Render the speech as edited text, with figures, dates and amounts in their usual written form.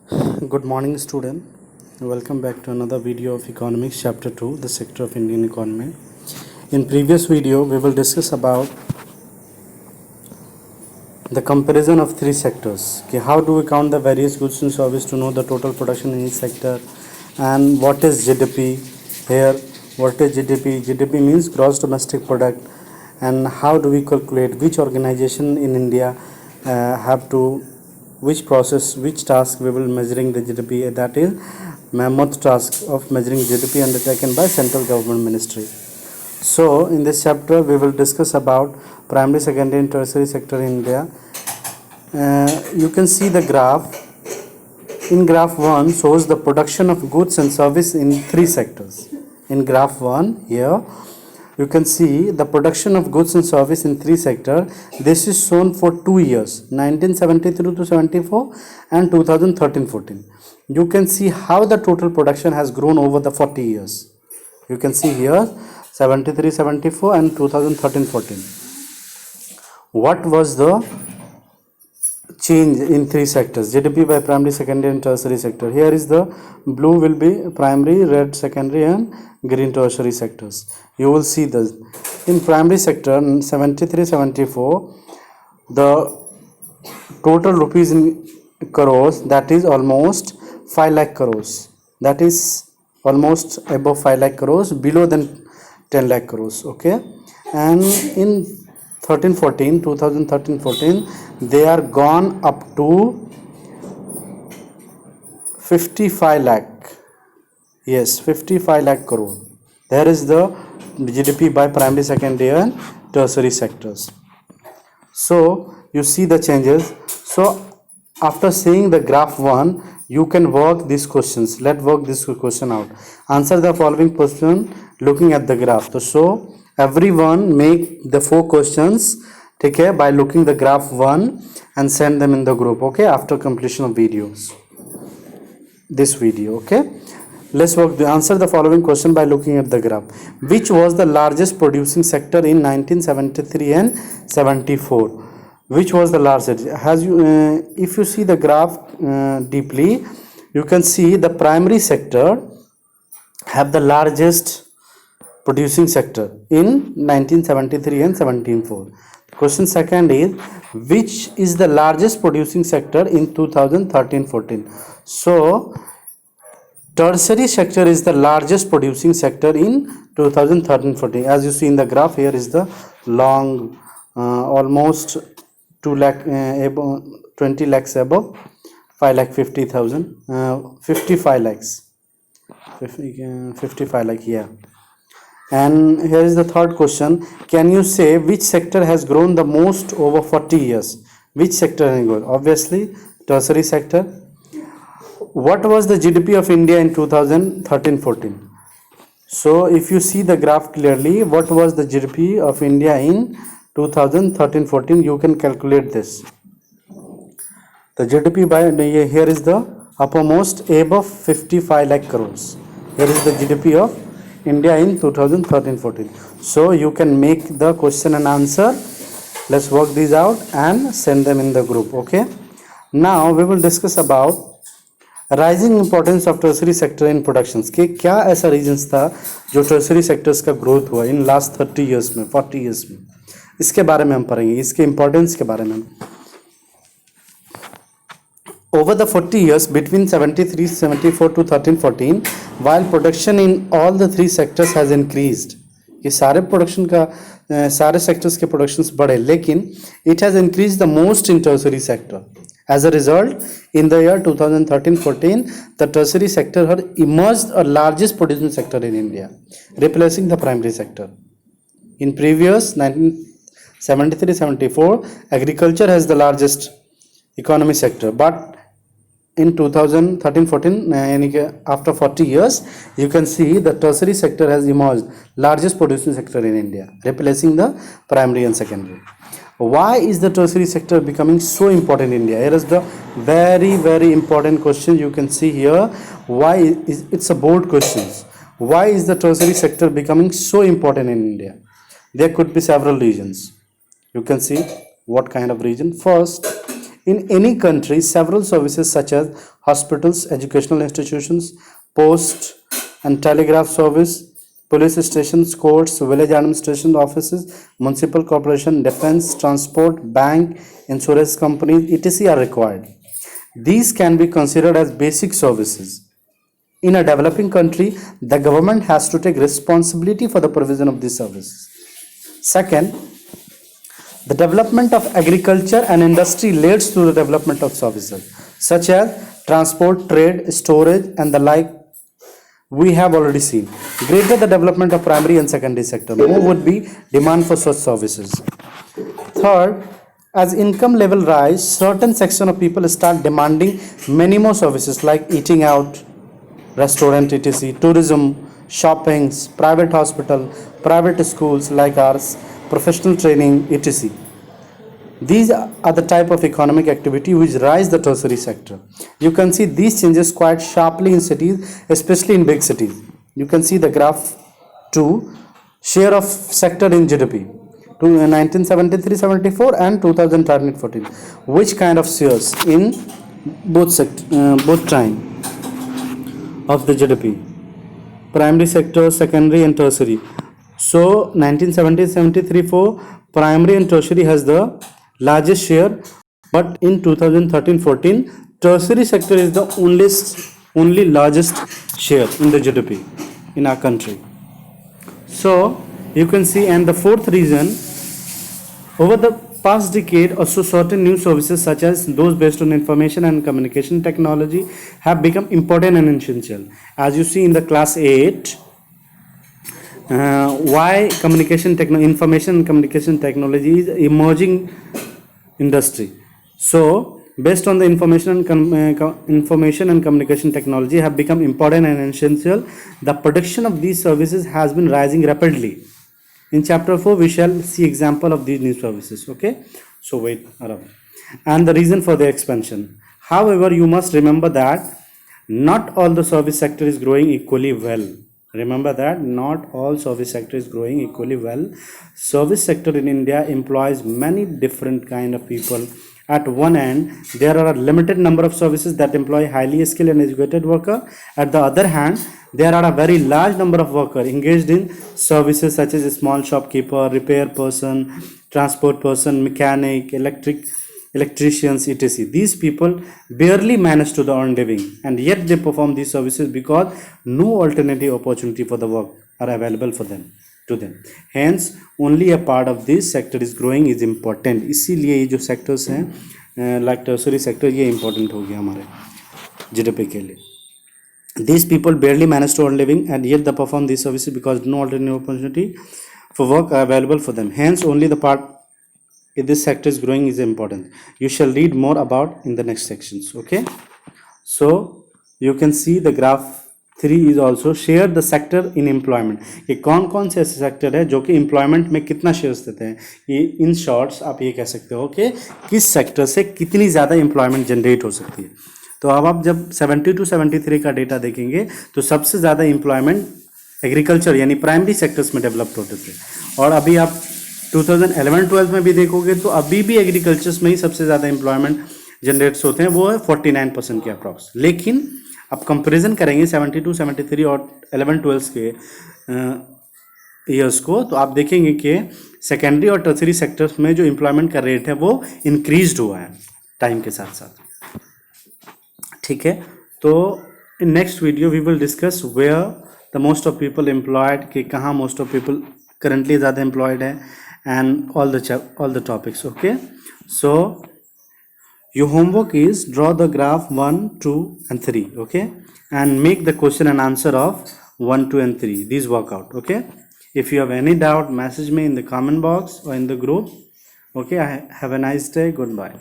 Good morning, student. Welcome back to another video of Economics Chapter 2, the sector of Indian economy. In previous video, we will discuss about the comparison of three sectors. Okay, how do we count the various goods and services to know the total production in each sector, and what is GDP here? What is GDP? GDP means gross domestic product, and how do we calculate which organization in India have to which process, which task we will measuring the GDP, that is mammoth task of measuring GDP undertaken by central government ministry. So in this chapter we will discuss about primary, secondary and tertiary sector in India. You can see the graph. In graph 1 shows the production of goods and service in three sectors. In graph 1 here you can see the production of goods and service in three sectors. This is shown for 2 years, 1973 to 74 and 2013-14. You can see how the total production has grown over the 40 years. You can see here 73-74 and 2013-14. What was the change in three sectors? GDP by primary, secondary and tertiary sector. Here is the blue will be primary, red secondary and green tertiary sectors. You will see this in primary sector 73-74 the total rupees in crores, that is almost 5 lakh crores, that is almost above 5 lakh crores, below than 10 lakh crores. Okay, and in 2013-14 they are gone up to 55 lakh. Yes, 55 lakh crore. There is the GDP by primary, secondary and tertiary sectors. So you see the changes. So after seeing the graph 1, you can work these questions. Let's work this question out. Answer the following question looking at the graph. So everyone make the 4 questions, okay, by looking the graph 1 and send them in the group, okay, after completion of videos. This video, okay. Let's work the answer the following question by looking at the graph. Which was the largest producing sector in 1973 and 74? Which was the largest? Has you if you see the graph deeply, you can see the primary sector have the largest producing sector in 1973 and 74. Question second is, which is the largest producing sector in 2013-14? So tertiary sector is the largest producing sector in 2013-14. As you see in the graph, here is the long almost 2 lakh above 20 lakhs above 5 lakh 50,000 55 lakhs 55 lakh, yeah. And here is the third question. Can you say which sector has grown the most over 40 years? Which sector has grown? Obviously tertiary sector. What was the GDP of India in 2013-14? So if you see the graph clearly, what was the GDP of India in 2013-14? You can calculate this. The GDP by here is the uppermost above 55 lakh crores. Here is the GDP of India in 2013-14. So you can make the question and answer. Let's work these out and send them in the group. Okay. Now we will discuss about rising importance of tertiary sector in productions के क्या ऐसा reasons था जो tertiary sectors का growth हुआ in last 30 years में 40 years में, इसके बारे में हम पढ़ेंगे, इसके इंपॉर्टेंस के बारे में. Over the 40 years between 73-74 to 13-14, while production in all the three sectors has increased, ये सारे प्रोडक्शन का सारे सेक्टर्स के प्रोडक्शंस बढ़े, लेकिन it has increased the most in tertiary sector. As a result, in the year 2013-14, the tertiary sector had emerged a largest producing sector in India, replacing the primary sector. In previous 1973-74, agriculture has the largest economy sector, but in 2013-14, after 40 years, you can see the tertiary sector has emerged largest producing sector in India, replacing the primary and secondary. Why is the tertiary sector becoming so important in India? Here is the very important question. You can see here why it's a board question. Why is the tertiary sector becoming so important in India? There could be several reasons. You can see what kind of reason. First, In any country, several services such as hospitals, educational institutions, post and telegraph service, police stations, courts, village administration offices, municipal corporation, defense, transport, bank, insurance companies, etc. are required. These can be considered as basic services. In a developing country, the government has to take responsibility for the provision of these services. Second, the development of agriculture and industry leads to the development of services such as transport, trade, storage, and the like. We have already seen. Greater the development of primary and secondary sector, more would be demand for such services. Third, as income level rise, certain section of people start demanding many more services like eating out, restaurant, etc., tourism, shoppings, private hospital, private schools like ours, professional training, etc. These are the type of economic activity which rise the tertiary sector. You can see these changes quite sharply in cities, especially in big cities. You can see the graph 2, share of sector in GDP to 1973-74 and 2013-14. Which kind of shares in both time of the GDP? Primary sector, secondary and tertiary. So 1970-73 primary and tertiary has the largest share, but in 2013-14 tertiary sector is the only largest share in the GDP in our country. So you can see, and the fourth reason, over the past decade also certain new services such as those based on information and communication technology have become important and essential. As you see in the class 8, why information and communication technology is emerging industry. So based on the information and communication technology have become important and essential, the production of these services has been rising rapidly. In chapter 4 we shall see example of these new services. Okay, so wait around. And the reason for the expansion. However, you must remember that not all the service sector is growing equally well. Remember that not all service sector is growing equally well. Service sector in India employs many different kind of people. At one end, there are a limited number of services that employ highly skilled and educated worker. At the other hand, there are a very large number of workers engaged in services such as a small shopkeeper, repair person, transport person, mechanic, electricians, etc. These people barely manage to earn living, and yet they perform these services because no alternative opportunity for the work are available for them to them. Hence, only a part of this sector is growing is important. इसीलिए ये जो sectors हैं like tertiary sector ये important हो गया हमारे GDP के लिए. These people barely manage to earn living, and yet they perform these services because no alternative opportunity for work are available for them. Hence, only the part if this sector is growing is important. You shall read more about in the next sections. Okay, so you can see the graph 3 is also share the sector in employment. ये कौन कौन से ऐसे sector है जो कि employment में कितना शेयर्स देते हैं. ये इन शॉर्ट्स आप ये कह सकते हो कि किस सेक्टर से कितनी ज़्यादा एम्प्लॉयमेंट जनरेट हो सकती है. तो अब आप जब 70 to 73 का डेटा देखेंगे तो सबसे ज़्यादा एम्प्लॉयमेंट एग्रीकल्चर यानी प्राइमरी सेक्टर्स में डेवलप्ड होते थे, और अभी आप 2011-12 में भी देखोगे तो अभी भी एग्रीकल्चर्स में ही सबसे ज़्यादा एम्प्लॉयमेंट जनरेट्स होते हैं, वो है 49% के अप्रॉक्स. लेकिन अब कंपैरिजन करेंगे 72, 73 और 11-12 के ईयर्स को, तो आप देखेंगे कि सेकेंडरी और टर्सरी सेक्टर्स में जो एम्प्लॉयमेंट का रेट है वो इंक्रीज्ड हुआ है टाइम के साथ साथ. ठीक है, तो in next video we will discuss where the most of people employed, कि कहाँ मोस्ट ऑफ पीपल करंटली ज़्यादा एम्प्लॉयड है, and all the topics. Okay, so your homework is draw the graph 1, 2 and 3. Okay, and make the question and answer of 1, 2 and 3. These work out. Okay, if you have any doubt, message me in the comment box or in the group. Okay, have a nice day. Goodbye.